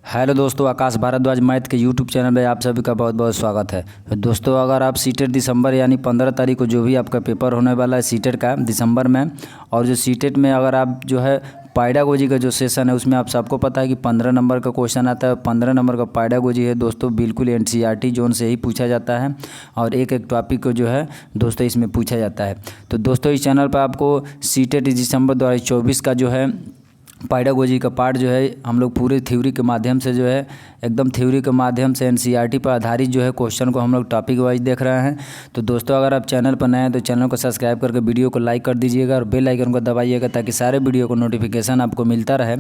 Hello दोस्तों, आकाश Bhardwaj math के YouTube channel में आप सभी का बहुत बहुत स्वागत है। दोस्तों, अगर आप सीटेट दिसंबर यानी 15 तारीख को जो भी आपका पेपर होने वाला है सीटेट का दिसंबर में, और जो सीटेट में अगर आप जो है पाइडागोजी का जो सेशन है उसमें आप सबको पता है कि 15 नंबर का क्वेश्चन आता है। 15 नंबर का पाइडागोजी है दोस्तों, बिल्कुल एनसीईआरटी जोन से ही पूछा जाता है और एक एक टॉपिक को जो है दोस्तों इसमें पूछा जाता है। तो दोस्तों इस चैनल पर आपको सीटेट दिसंबर 2024 का जो है पाइडागोजी का पार्ट जो है हम लोग पूरे थ्योरी के माध्यम से जो है एकदम थ्योरी के माध्यम से एनसीईआरटी पर आधारित जो है क्वेश्चन को हम लोग टॉपिक वाइज देख रहे हैं। तो दोस्तों अगर आप चैनल पर नए हैं तो चैनल को सब्सक्राइब करके वीडियो को लाइक कर दीजिएगा और बेल आइकन को दबाइएगा ताकि सारे वीडियो को नोटिफिकेशन आपको मिलता रहे।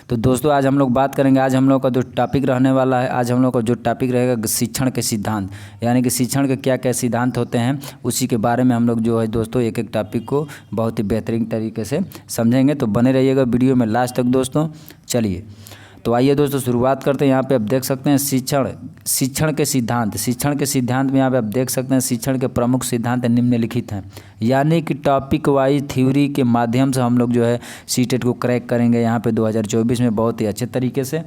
तो दोस्तों आज हम लोग बात करेंगे, आज हम लोग का जो टॉपिक रहने वाला है, आज हम लोग का जो टॉपिक रहेगा शिक्षण के सिद्धांत, यानी कि शिक्षण के क्या क्या सिद्धांत होते हैं उसी के बारे में हम लोग जो है दोस्तों एक एक टॉपिक को बहुत ही बेहतरीन तरीके से समझेंगे। तो बने रहिएगा वीडियो में लास्ट तक दोस्तों। चलिए तो आइए दोस्तों शुरुआत करते हैं। यहाँ पे आप देख सकते हैं शिक्षण के सिद्धांत में यहाँ पे आप देख सकते हैं शिक्षण के प्रमुख सिद्धांत निम्नलिखित हैं, यानी कि टॉपिक वाइज थ्योरी के माध्यम से हम लोग जो है सीटेट को क्रैक करेंगे यहाँ पे 2024 में बहुत ही अच्छे तरीके से।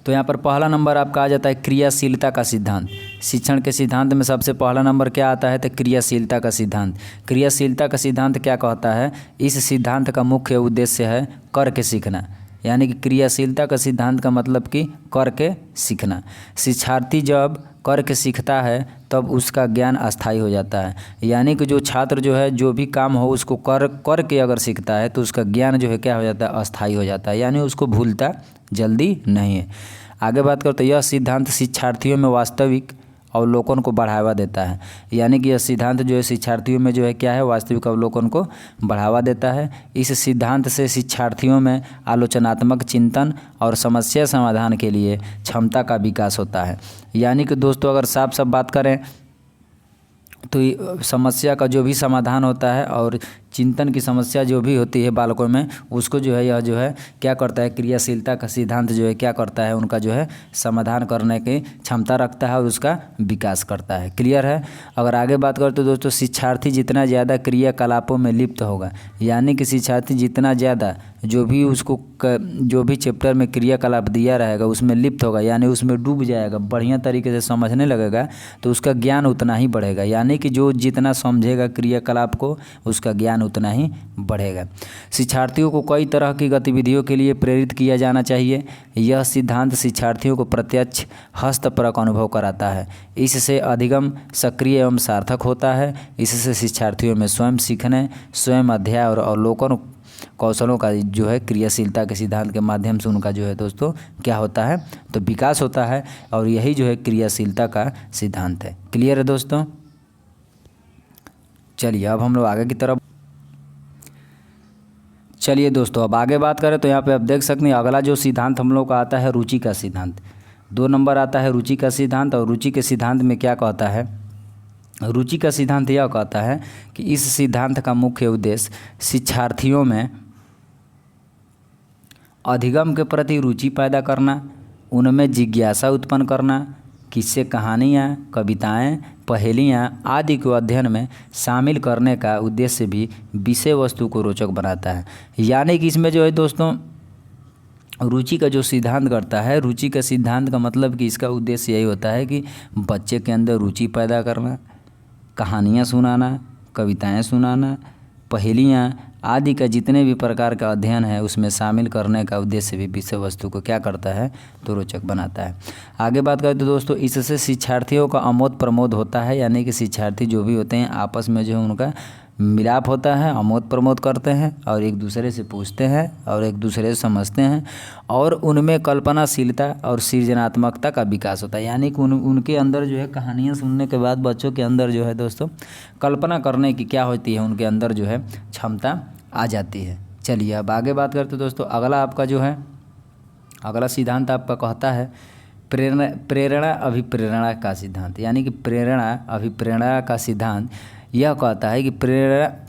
तो यहाँ पर पहला नंबर आपका आ जाता है क्रियाशीलता का सिद्धांत। शिक्षण के सिद्धांत में सबसे पहला नंबर क्या आता है तो क्रियाशीलता का सिद्धांत। क्रियाशीलता का सिद्धांत क्या कहता है, इस सिद्धांत का मुख्य उद्देश्य है करके सीखना, यानी कि क्रियाशीलता का सिद्धांत का मतलब कि करके सीखना। शिक्षार्थी जब करके सीखता है तब उसका ज्ञान अस्थायी हो जाता है, यानी कि जो छात्र जो है जो भी काम हो उसको करके अगर सीखता है तो उसका ज्ञान जो है क्या हो जाता है, अस्थायी हो जाता है, यानी उसको भूलता जल्दी नहीं है। आगे बात करते हैं, यह सिद्धांत शिक्षार्थियों में वास्तविक अवलोकन को बढ़ावा देता है, यानी कि यह सिद्धांत जो है शिक्षार्थियों में जो है क्या है, वास्तविक अवलोकन को बढ़ावा देता है। इस सिद्धांत से शिक्षार्थियों में आलोचनात्मक चिंतन और समस्या समाधान के लिए क्षमता का विकास होता है। यानी कि दोस्तों अगर साफ साफ बात करें तो समस्या का जो भी समाधान होता है और चिंतन की समस्या जो भी होती है बालकों में उसको जो है यह जो है क्या करता है, क्रियाशीलता का सिद्धांत जो है क्या करता है, उनका जो है समाधान करने की क्षमता रखता है और उसका विकास करता है। क्लियर है। अगर आगे बात करें तो दोस्तों शिक्षार्थी जितना ज़्यादा क्रियाकलापों में लिप्त होगा, यानी कि शिक्षार्थी जितना ज़्यादा जो भी चैप्टर में क्रियाकलाप दिया रहेगा उसमें लिप्त होगा, यानी उसमें डूब जाएगा, बढ़िया तरीके से समझने लगेगा तो उसका ज्ञान उतना ही बढ़ेगा, यानी कि जो जितना समझेगा क्रियाकलाप को उसका ज्ञान उतना ही बढ़ेगा। शिक्षार्थियों को कई तरह की गतिविधियों के लिए प्रेरित किया जाना चाहिए। यह सिद्धांत शिक्षार्थियों को प्रत्यक्ष हस्तपरक अनुभव कराता है, इससे अधिगम सक्रिय एवं सार्थक होता है। इससे शिक्षार्थियों में स्वयं सीखने, स्वयं अध्ययन और अवलोकन कौशलों का जो है क्रियाशीलता के सिद्धांत के माध्यम से उनका जो है दोस्तों क्या होता है तो विकास होता है, और यही जो है क्रियाशीलता का सिद्धांत है। क्लियर है दोस्तों। चलिए अब हम लोग आगे की तरफ चलिए दोस्तों अब आगे बात करें तो यहाँ पे आप देख सकते हैं अगला जो सिद्धांत हम लोग का आता है रुचि का सिद्धांत। 2 नंबर आता है रुचि का सिद्धांत, और रुचि के सिद्धांत में क्या कहता है, रुचि का सिद्धांत यह कहता है कि इस सिद्धांत का मुख्य उद्देश्य शिक्षार्थियों में अधिगम के प्रति रुचि पैदा करना, उनमें जिज्ञासा उत्पन्न करना, किस्से, कहानियाँ, कविताएं, पहेलियाँ आदि को अध्ययन में शामिल करने का उद्देश्य भी विषय वस्तु को रोचक बनाता है। यानी कि इसमें जो है दोस्तों रुचि का जो सिद्धांत करता है, रुचि का सिद्धांत का मतलब कि इसका उद्देश्य यही होता है कि बच्चे के अंदर रुचि पैदा करना, कहानियाँ सुनाना, कविताएं सुनाना, पहेलियाँ आदि का जितने भी प्रकार का अध्ययन है उसमें शामिल करने का उद्देश्य भी विषय वस्तु को क्या करता है तो रोचक बनाता है। आगे बात करें तो दोस्तों इससे शिक्षार्थियों का आमोद प्रमोद होता है, यानी कि शिक्षार्थी जो भी होते हैं आपस में जो है उनका मिलाप होता है, आमोद प्रमोद करते हैं और एक दूसरे से पूछते हैं और एक दूसरे से समझते हैं, और उनमें कल्पनाशीलता और सृजनात्मकता का विकास होता है। यानी कि उनके अंदर जो है कहानियाँ सुनने के बाद बच्चों के अंदर जो है दोस्तों कल्पना करने की क्या होती है, उनके अंदर जो है क्षमता आ जाती है। चलिए अब आगे बात करते हैं दोस्तों। अगला आपका जो है अगला सिद्धांत आपका कहता है प्रेरणा अभिप्रेरणा का सिद्धांत, यानी कि प्रेरणा अभिप्रेरणा का सिद्धांत यह कहता है कि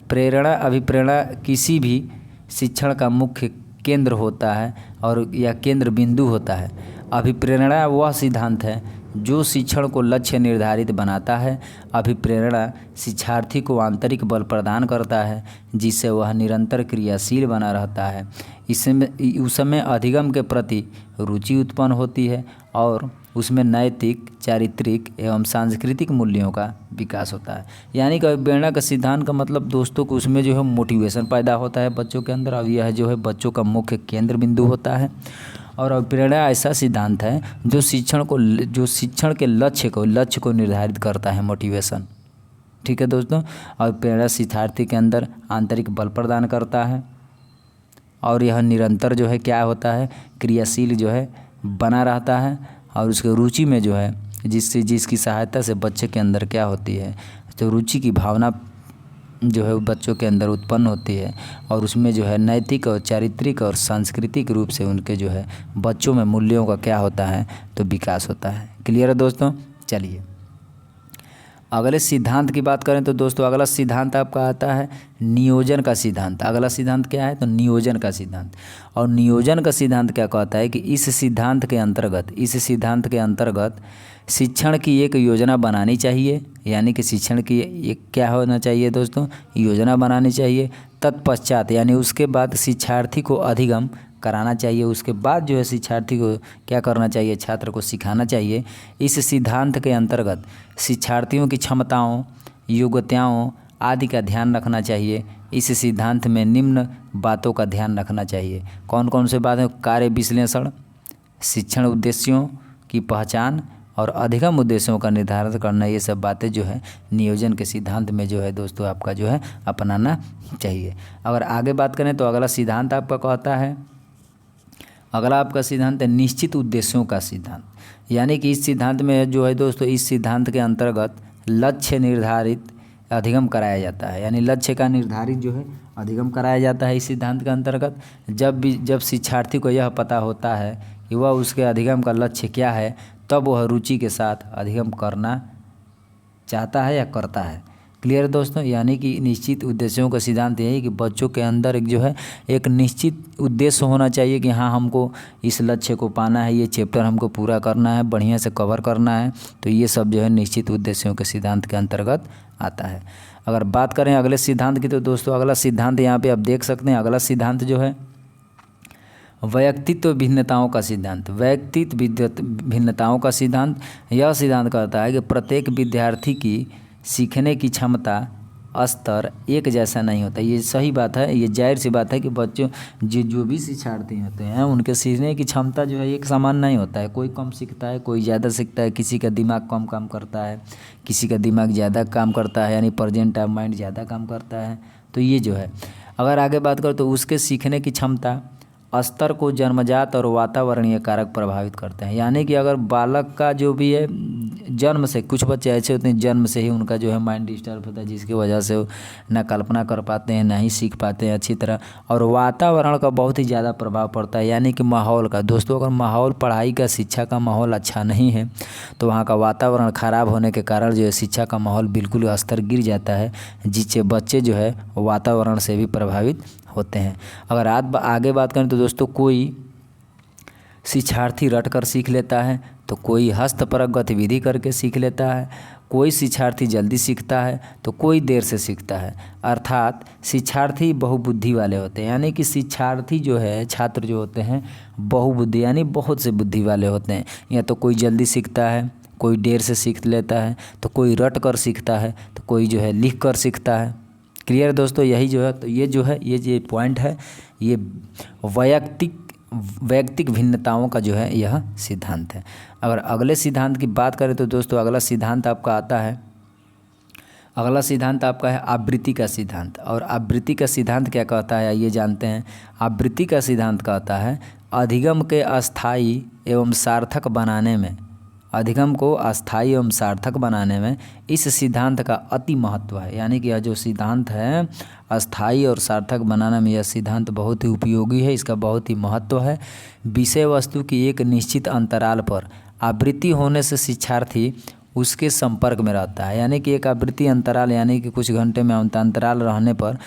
प्रेरणा अभिप्रेरणा किसी भी शिक्षण का मुख्य केंद्र होता है और या केंद्र बिंदु होता है। अभिप्रेरणा वह सिद्धांत है जो शिक्षण को लक्ष्य निर्धारित बनाता है। अभिप्रेरणा शिक्षार्थी को आंतरिक बल प्रदान करता है जिससे वह निरंतर क्रियाशील बना रहता है। इसमें उस समय अधिगम के प्रति रुचि उत्पन्न होती है और उसमें नैतिक, चारित्रिक एवं सांस्कृतिक मूल्यों का विकास होता है। यानी कि अभिप्रेरणा का सिद्धांत का मतलब दोस्तों को उसमें जो है मोटिवेशन पैदा होता है बच्चों के अंदर। अब यह जो है बच्चों का मुख्य केंद्र बिंदु होता है। और अभिप्रेरणा ऐसा सिद्धांत है जो शिक्षण के लक्ष्य को निर्धारित करता है, मोटिवेशन। ठीक है दोस्तों। अभिप्रेरणा शिक्षार्थी के अंदर आंतरिक बल प्रदान करता है और यह निरंतर जो है क्या होता है, क्रियाशील जो है बना रहता है और उसके रुचि में जो है जिसकी सहायता से बच्चे के अंदर क्या होती है, तो रुचि की भावना जो है बच्चों के अंदर उत्पन्न होती है और उसमें जो है नैतिक और चारित्रिक और सांस्कृतिक रूप से उनके जो है बच्चों में मूल्यों का क्या होता है, तो विकास होता है। क्लियर है दोस्तों। चलिए अगले सिद्धांत की बात करें तो दोस्तों अगला सिद्धांत आपका आता है नियोजन का सिद्धांत। अगला सिद्धांत क्या है, तो नियोजन का सिद्धांत। और नियोजन का सिद्धांत क्या कहता है कि इस सिद्धांत के अंतर्गत शिक्षण की एक योजना बनानी चाहिए। यानी कि शिक्षण की एक क्या होना चाहिए दोस्तों, योजना बनानी चाहिए। तत्पश्चात यानी उसके बाद शिक्षार्थी को अधिगम कराना चाहिए। उसके बाद जो है शिक्षार्थी को क्या करना चाहिए, छात्र को सिखाना चाहिए। इस सिद्धांत के अंतर्गत शिक्षार्थियों की क्षमताओं, योग्यताओं आदि का ध्यान रखना चाहिए। इस सिद्धांत में निम्न बातों का ध्यान रखना चाहिए। कौन कौन से बातें, कार्य विश्लेषण, शिक्षण उद्देश्यों की पहचान और अधिगम उद्देश्यों का निर्धारण करना, ये सब बातें जो है नियोजन के सिद्धांत में जो है दोस्तों आपका जो है अपनाना चाहिए। अगर आगे बात करें तो अगला सिद्धांत आपका कहता है, अगला आपका सिद्धांत है निश्चित उद्देश्यों का सिद्धांत। यानी कि इस सिद्धांत में जो है दोस्तों, इस सिद्धांत के अंतर्गत लक्ष्य निर्धारित अधिगम कराया जाता है। यानी लक्ष्य का निर्धारित जो है अधिगम कराया जाता है इस सिद्धांत के अंतर्गत। जब शिक्षार्थी को यह पता होता है कि वह उसके अधिगम का लक्ष्य क्या है, तब वह रुचि के साथ अधिगम करना चाहता है या करता है। क्लियर दोस्तों। यानी कि निश्चित उद्देश्यों का सिद्धांत यही कि बच्चों के अंदर एक जो है एक निश्चित उद्देश्य होना चाहिए कि हाँ हमको इस लक्ष्य को पाना है, ये चैप्टर हमको पूरा करना है, बढ़िया से कवर करना है। तो ये सब जो है निश्चित उद्देश्यों के सिद्धांत के अंतर्गत आता है। अगर बात करें अगले सिद्धांत की तो दोस्तों अगला सिद्धांत यहाँ पे आप देख सकते हैं, अगला सिद्धांत जो है व्यक्तित्व भिन्नताओं का सिद्धांत। व्यक्तित्व भिन्नताओं का सिद्धांत यह सिद्धांत कहता है कि प्रत्येक विद्यार्थी की सीखने की क्षमता स्तर एक जैसा नहीं होता। ये सही बात है, ये जाहिर सी बात है कि बच्चों जो भी शिक्षार्थी होते हैं उनके सीखने की क्षमता जो है एक समान नहीं होता है। कोई कम सीखता है, कोई ज़्यादा सीखता है, किसी का दिमाग कम काम करता है, किसी का दिमाग ज़्यादा काम करता है, यानी प्रेजेंट ऑफ माइंड ज़्यादा काम करता है। तो ये जो है अगर आगे बात करें तो उसके सीखने की क्षमता स्तर को जन्मजात और वातावरणीय कारक प्रभावित करते हैं। यानी कि अगर बालक का जो भी है जन्म से, कुछ बच्चे ऐसे होते हैं जन्म से ही उनका जो है माइंड डिस्टर्ब होता है, जिसकी वजह से वो ना कल्पना कर पाते हैं, ना ही सीख पाते हैं अच्छी तरह। और वातावरण का बहुत ही ज़्यादा प्रभाव पड़ता है, यानी कि माहौल का। दोस्तों अगर माहौल, पढ़ाई का, शिक्षा का माहौल अच्छा नहीं है तो वहाँ का वातावरण ख़राब होने के कारण जो है शिक्षा का माहौल बिल्कुल स्तर गिर जाता है, जिससे बच्चे जो है वातावरण से भी प्रभावित होते हैं। अगर आगे बात करें तो दोस्तों कोई शिक्षार्थी रट कर सीख लेता है, तो कोई हस्तपरक गतिविधि करके सीख लेता है, कोई शिक्षार्थी जल्दी सीखता है तो कोई देर से सीखता है। अर्थात शिक्षार्थी बहुबुद्धि वाले होते हैं। यानी कि शिक्षार्थी जो है, छात्र जो होते हैं बहुबुद्धि यानी बहुत से बुद्धि वाले होते हैं। या तो कोई जल्दी सीखता है, कोई देर से सीख लेता है, तो कोई रट कर सीखता है, तो कोई जो है लिख कर सीखता है। क्लियर दोस्तों। यही जो है तो ये जो है ये पॉइंट है, ये वैयक्तिक भिन्नताओं का जो है यह सिद्धांत है। अगर अगले सिद्धांत की बात करें तो दोस्तों अगला सिद्धांत आपका आता है, अगला सिद्धांत आपका है आवृत्ति का सिद्धांत। और आवृत्ति का सिद्धांत क्या कहता है ये जानते हैं। आवृत्ति का सिद्धांत कहता है अधिगम के अस्थायी एवं सार्थक बनाने में, अधिगम को अस्थायी एवं सार्थक बनाने में इस सिद्धांत का अति महत्व है। यानी कि यह जो सिद्धांत है अस्थायी और सार्थक बनाने में यह सिद्धांत बहुत ही उपयोगी है, इसका बहुत ही महत्व है। विषय वस्तु की एक निश्चित अंतराल पर आवृत्ति होने से शिक्षार्थी उसके संपर्क में रहता है। यानी कि एक आवृत्ति अंतराल यानी कि कुछ घंटे में अंतराल रहने पर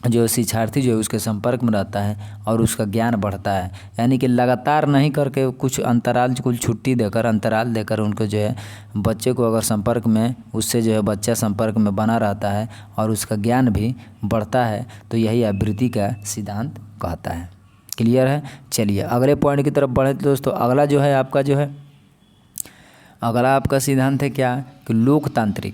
जो शिक्षार्थी जो है उसके संपर्क में रहता है और उसका ज्ञान बढ़ता है। यानी कि लगातार नहीं करके कुछ अंतराल, कुछ छुट्टी देकर, अंतराल देकर उनको जो है बच्चे को अगर संपर्क में, उससे जो है बच्चा संपर्क में बना रहता है और उसका ज्ञान भी बढ़ता है, तो यही आवृत्ति का सिद्धांत कहता है। क्लियर है। चलिए अगले पॉइंट की तरफ बढ़े। दोस्तों अगला जो है आपका जो है, अगला आपका सिद्धांत है क्या कि लोकतांत्रिक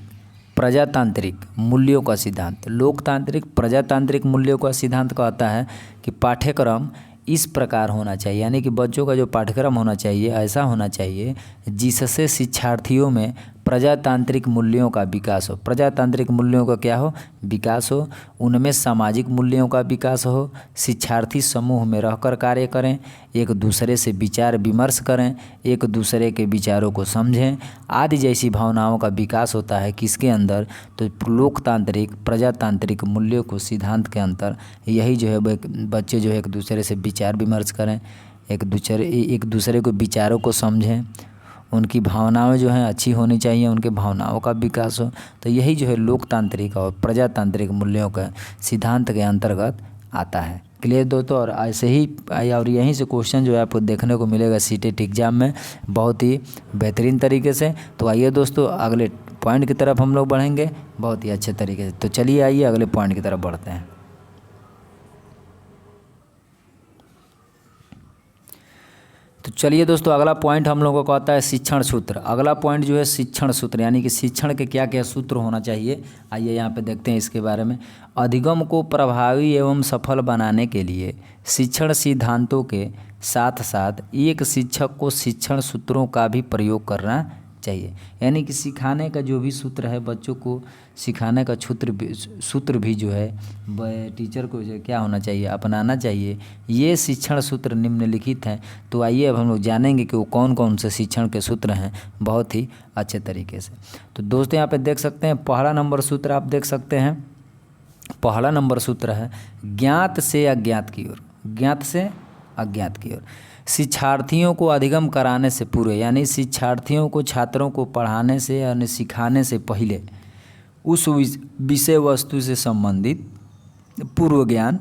प्रजातांत्रिक मूल्यों का सिद्धांत। लोकतांत्रिक प्रजातांत्रिक मूल्यों का सिद्धांत कहता है कि पाठ्यक्रम इस प्रकार होना चाहिए, यानी कि बच्चों का जो पाठ्यक्रम होना चाहिए ऐसा होना चाहिए जिससे शिक्षार्थियों में प्रजातांत्रिक मूल्यों का विकास हो। प्रजातांत्रिक मूल्यों का क्या हो? विकास हो। उनमें सामाजिक मूल्यों का विकास हो। शिक्षार्थी समूह में रहकर कार्य करें, एक दूसरे से विचार विमर्श करें, एक दूसरे के विचारों को समझें आदि जैसी भावनाओं का विकास होता है किसके अंदर? तो लोकतांत्रिक प्रजातांत्रिक मूल्यों को सिद्धांत के अंतर यही जो है बच्चे जो है एक दूसरे से विचार विमर्श करें, एक दूसरे को विचारों को समझें, उनकी भावनाएं जो हैं अच्छी होनी चाहिए, उनके भावनाओं का विकास हो। तो यही जो है लोकतांत्रिक और प्रजातांत्रिक मूल्यों का सिद्धांत के अंतर्गत आता है। क्लियर दोस्तों। और ऐसे ही और यहीं से क्वेश्चन जो है आपको देखने को मिलेगा सीटेट एग्जाम में बहुत ही बेहतरीन तरीके से। तो आइए दोस्तों अगले पॉइंट की तरफ हम लोग बढ़ेंगे बहुत ही अच्छे तरीके से। तो चलिए आइए अगले पॉइंट की तरफ बढ़ते हैं। तो चलिए दोस्तों अगला पॉइंट हम लोगों को आता है शिक्षण सूत्र। अगला पॉइंट जो है शिक्षण सूत्र, यानी कि शिक्षण के क्या क्या सूत्र होना चाहिए। आइए यहाँ पे देखते हैं इसके बारे में। अधिगम को प्रभावी एवं सफल बनाने के लिए शिक्षण सिद्धांतों के साथ साथ एक शिक्षक को शिक्षण सूत्रों का भी प्रयोग करना चाहिए। यानी कि सिखाने का जो भी सूत्र है, बच्चों को सिखाने का सूत्र भी जो है टीचर को जो क्या होना चाहिए, अपनाना चाहिए। ये शिक्षण सूत्र निम्नलिखित हैं। तो आइए अब हम लोग जानेंगे कि वो कौन कौन से शिक्षण के सूत्र हैं बहुत ही अच्छे तरीके से। तो दोस्तों यहाँ पे देख सकते हैं पहला नंबर सूत्र आप देख सकते हैं। पहला नंबर सूत्र है ज्ञात से अज्ञात की ओर। ज्ञात से अज्ञात की ओर। शिक्षार्थियों को अधिगम कराने से पूर्व, यानी शिक्षार्थियों को छात्रों को पढ़ाने से यानी सिखाने से पहले उस विषय वस्तु से संबंधित पूर्व ज्ञान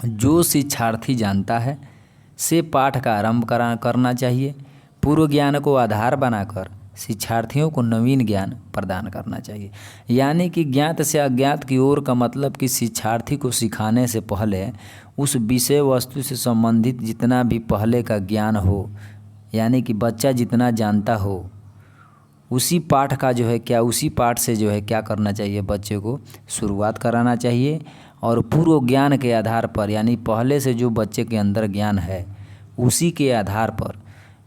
जो शिक्षार्थी जानता है से पाठ का आरंभ करना चाहिए। पूर्व ज्ञान को आधार बनाकर शिक्षार्थियों को नवीन ज्ञान प्रदान करना चाहिए। यानी कि ज्ञात से अज्ञात की ओर का मतलब कि शिक्षार्थी को सिखाने से पहले उस विषय वस्तु से संबंधित जितना भी पहले का ज्ञान हो, यानी कि बच्चा जितना जानता हो उसी पाठ का जो है क्या, उसी पाठ से जो है क्या करना चाहिए, बच्चे को शुरुआत कराना चाहिए। और पूर्व ज्ञान के आधार पर, यानी पहले से जो बच्चे के अंदर ज्ञान है उसी के आधार पर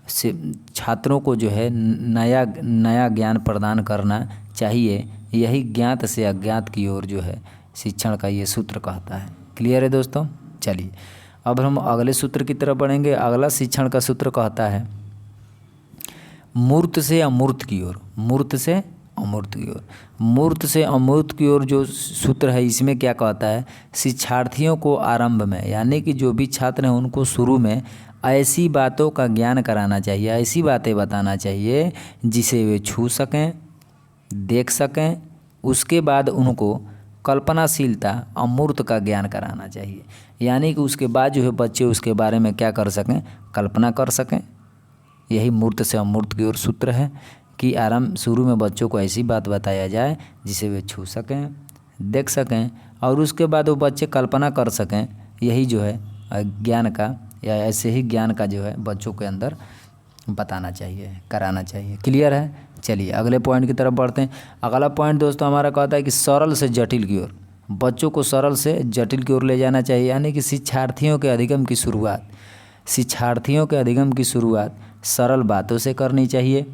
से छात्रों को जो है नया ज्ञान प्रदान करना चाहिए। यही ज्ञात से अज्ञात की ओर जो है शिक्षण का ये सूत्र कहता है। क्लियर है दोस्तों। चलिए अब हम अगले सूत्र की तरफ बढ़ेंगे। अगला शिक्षण का सूत्र कहता है मूर्त से अमूर्त की ओर। मूर्त से अमूर्त की ओर। मूर्त से अमूर्त की ओर जो सूत्र है इसमें क्या कहता है, शिक्षार्थियों को आरंभ में, यानी कि जो भी छात्र हैं उनको शुरू में ऐसी बातों का ज्ञान कराना चाहिए, ऐसी बातें बताना चाहिए जिसे वे छू सकें, देख सकें। उसके बाद उनको कल्पनाशीलता अमूर्त का ज्ञान कराना चाहिए। यानी कि उसके बाद जो है बच्चे उसके बारे में क्या कर सकें, कल्पना कर सकें। यही मूर्त से अमूर्त की ओर सूत्र है कि आरंभ शुरू में बच्चों को ऐसी बात बताया जाए जिसे वे छू सकें, देख सकें और उसके बाद वो बच्चे कल्पना कर सकें। यही जो है ज्ञान का या ऐसे ही ज्ञान का जो है बच्चों के अंदर बताना चाहिए, कराना चाहिए। क्लियर है। चलिए अगले पॉइंट की तरफ बढ़ते हैं। अगला पॉइंट दोस्तों हमारा कहता है कि सरल से जटिल की ओर। बच्चों को सरल से जटिल की ओर ले जाना चाहिए। यानी कि शिक्षार्थियों के अधिगम की शुरुआत, शिक्षार्थियों के अधिगम की शुरुआत सरल बातों से करनी चाहिए।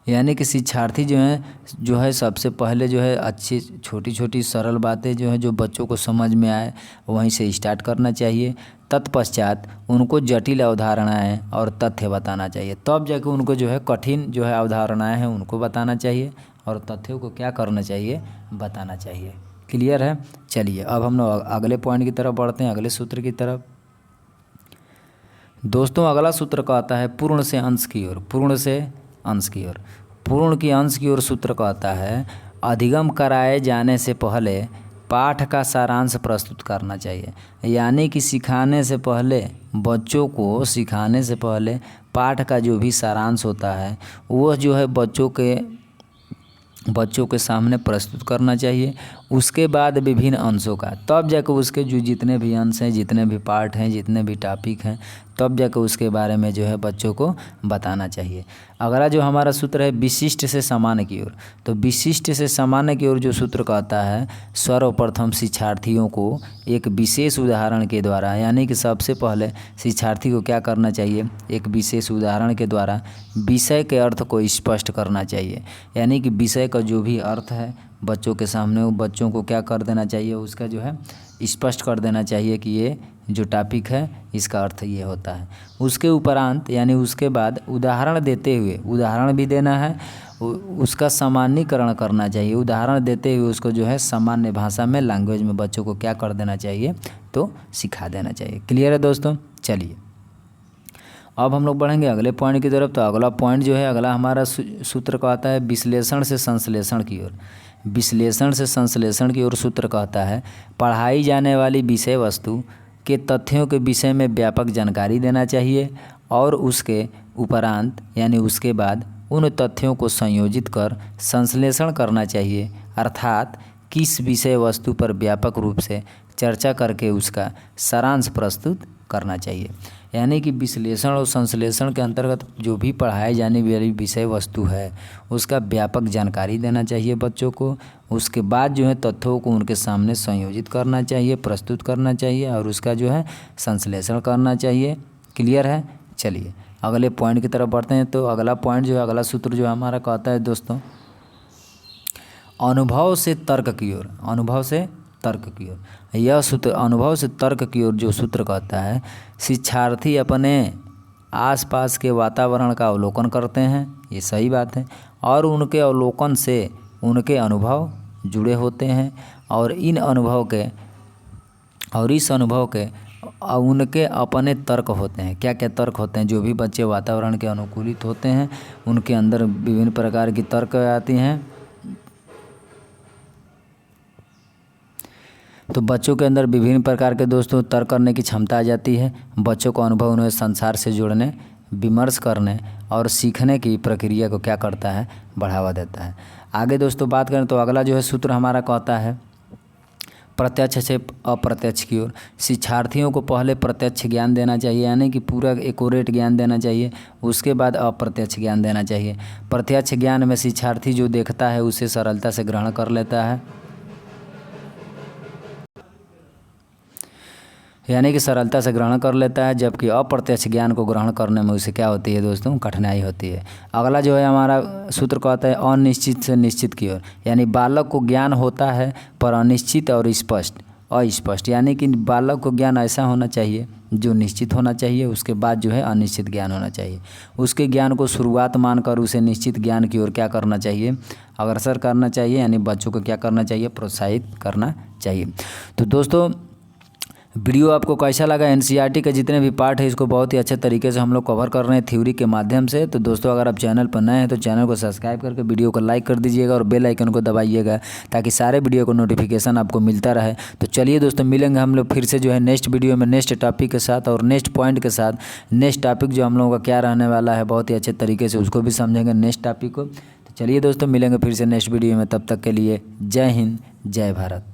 यानी कि शिक्षार्थी जो है सबसे पहले जो है अच्छी छोटी छोटी सरल बातें जो है जो बच्चों को समझ में आए वहीं से स्टार्ट करना चाहिए। तत्पश्चात उनको जटिल अवधारणाएं और तथ्य बताना चाहिए। तब जाके उनको जो है कठिन जो है अवधारणाएं हैं उनको बताना चाहिए और तथ्यों को क्या करना चाहिए, बताना चाहिए। क्लियर है। चलिए अब हम लोग अगले पॉइंट की तरफ बढ़ते हैं, अगले सूत्र की तरफ। दोस्तों अगला सूत्र कहता है पूर्ण से अंश की ओर। पूर्ण से अंश की ओर। पूर्ण की अंश की ओर सूत्र कहता है अधिगम कराए जाने से पहले पाठ का सारांश प्रस्तुत करना चाहिए। यानी कि सिखाने से पहले, बच्चों को सिखाने से पहले पाठ का जो भी सारांश होता है वह जो है बच्चों के सामने प्रस्तुत करना चाहिए। उसके बाद विभिन्न अंशों का, तब जाकर उसके जो जितने भी अंश हैं, जितने भी पार्ट हैं, जितने भी टॉपिक हैं, तब जाकर उसके बारे में जो है बच्चों को बताना चाहिए। अगला जो हमारा सूत्र है विशिष्ट से सामान्य की ओर, तो विशिष्ट से सामान्य की ओर जो सूत्र कहता है, सर्वप्रथम शिक्षार्थियों को एक विशेष उदाहरण के द्वारा, यानी कि सबसे पहले शिक्षार्थी को क्या करना चाहिए, एक विशेष उदाहरण के द्वारा विषय के अर्थ को स्पष्ट करना चाहिए। यानी कि विषय का जो भी अर्थ है बच्चों के सामने, वो बच्चों को क्या कर देना चाहिए, उसका जो है स्पष्ट कर देना चाहिए कि ये जो टॉपिक है इसका अर्थ ये होता है। उसके उपरांत यानी उसके बाद उदाहरण देते हुए, उदाहरण भी देना है, उसका सामान्यीकरण करना चाहिए। उदाहरण देते हुए उसको जो है सामान्य भाषा में, लैंग्वेज में बच्चों को क्या कर देना चाहिए, तो सिखा देना चाहिए। क्लियर है दोस्तों? चलिए अब हम लोग बढ़ेंगे अगले पॉइंट की तरफ। तो अगला पॉइंट जो है, अगला हमारा सूत्र कहता है विश्लेषण से संश्लेषण की ओर। विश्लेषण से संश्लेषण की ओर सूत्र कहता है पढ़ाई जाने वाली विषय वस्तु के तथ्यों के विषय में व्यापक जानकारी देना चाहिए और उसके उपरांत यानी उसके बाद उन तथ्यों को संयोजित कर संश्लेषण करना चाहिए, अर्थात किस विषय वस्तु पर व्यापक रूप से चर्चा करके उसका सारांश प्रस्तुत करना चाहिए। यानी कि विश्लेषण और संश्लेषण के अंतर्गत जो भी पढ़ाई जाने वाली विषय वस्तु है उसका व्यापक जानकारी देना चाहिए बच्चों को। उसके बाद जो है तथ्यों को उनके सामने संयोजित करना चाहिए, प्रस्तुत करना चाहिए और उसका जो है संश्लेषण करना चाहिए। क्लियर है? चलिए अगले पॉइंट की तरफ बढ़ते हैं। तो अगला पॉइंट जो है, अगला सूत्र जो हमारा कहता है दोस्तों अनुभव से तर्क की ओर। अनुभव से तर्क की ओर, यह सूत्र अनुभव से तर्क की ओर जो सूत्र कहता है शिक्षार्थी अपने आसपास के वातावरण का अवलोकन करते हैं, ये सही बात है, और उनके अवलोकन से उनके अनुभव जुड़े होते हैं और इस अनुभव के उनके अपने तर्क होते हैं। क्या क्या तर्क होते हैं? जो भी बच्चे वातावरण के अनुकूलित होते हैं उनके अंदर विभिन्न प्रकार की तर्क आती हैं। तो बच्चों के अंदर विभिन्न प्रकार के दोस्तों तर्क करने की क्षमता आ जाती है। बच्चों का अनुभव उन्हें संसार से जोड़ने, विमर्श करने और सीखने की प्रक्रिया को क्या करता है, बढ़ावा देता है। आगे दोस्तों बात करें तो अगला जो है सूत्र हमारा कहता है प्रत्यक्ष से अप्रत्यक्ष की ओर। शिक्षार्थियों को पहले प्रत्यक्ष ज्ञान देना चाहिए, यानी कि पूरा एक्यूरेट ज्ञान देना चाहिए, उसके बाद अप्रत्यक्ष ज्ञान देना चाहिए। प्रत्यक्ष ज्ञान में शिक्षार्थी जो देखता है उसे सरलता से ग्रहण कर लेता है, यानी कि सरलता से ग्रहण कर लेता है, जबकि अप्रत्यक्ष ज्ञान को ग्रहण करने में उसे क्या होती है दोस्तों, कठिनाई होती है। अगला जो है हमारा सूत्र कहता है अनिश्चित से निश्चित की ओर। यानी बालक को ज्ञान होता है पर अनिश्चित और अस्पष्ट, यानी कि बालक को ज्ञान ऐसा होना चाहिए जो निश्चित होना चाहिए, उसके बाद जो है अनिश्चित ज्ञान होना चाहिए। उसके ज्ञान को शुरुआत मानकर उसे निश्चित ज्ञान की ओर क्या करना चाहिए, अग्रसर करना चाहिए, यानी बच्चों को क्या करना चाहिए, प्रोत्साहित करना चाहिए। तो दोस्तों वीडियो आपको कैसा लगा? एनसीईआरटी के जितने भी पार्ट है इसको बहुत ही अच्छे तरीके से हम लोग कवर कर रहे हैं थ्योरी के माध्यम से। तो दोस्तों अगर आप चैनल पर नए हैं तो चैनल को सब्सक्राइब करके वीडियो को लाइक कर दीजिएगा और बेल आइकन को दबाइएगा ताकि सारे वीडियो को नोटिफिकेशन आपको मिलता रहे। तो चलिए दोस्तों मिलेंगे हम लोग फिर से जो है नेक्स्ट वीडियो में नेक्स्ट टॉपिक के साथ और नेक्स्ट पॉइंट के साथ। नेक्स्ट टॉपिक जो हम लोगों का क्या रहने वाला है बहुत ही अच्छे तरीके से उसको भी समझेंगे नेक्स्ट टॉपिक को। तो चलिए दोस्तों मिलेंगे फिर से नेक्स्ट वीडियो में, तब तक के लिए जय हिंद, जय भारत।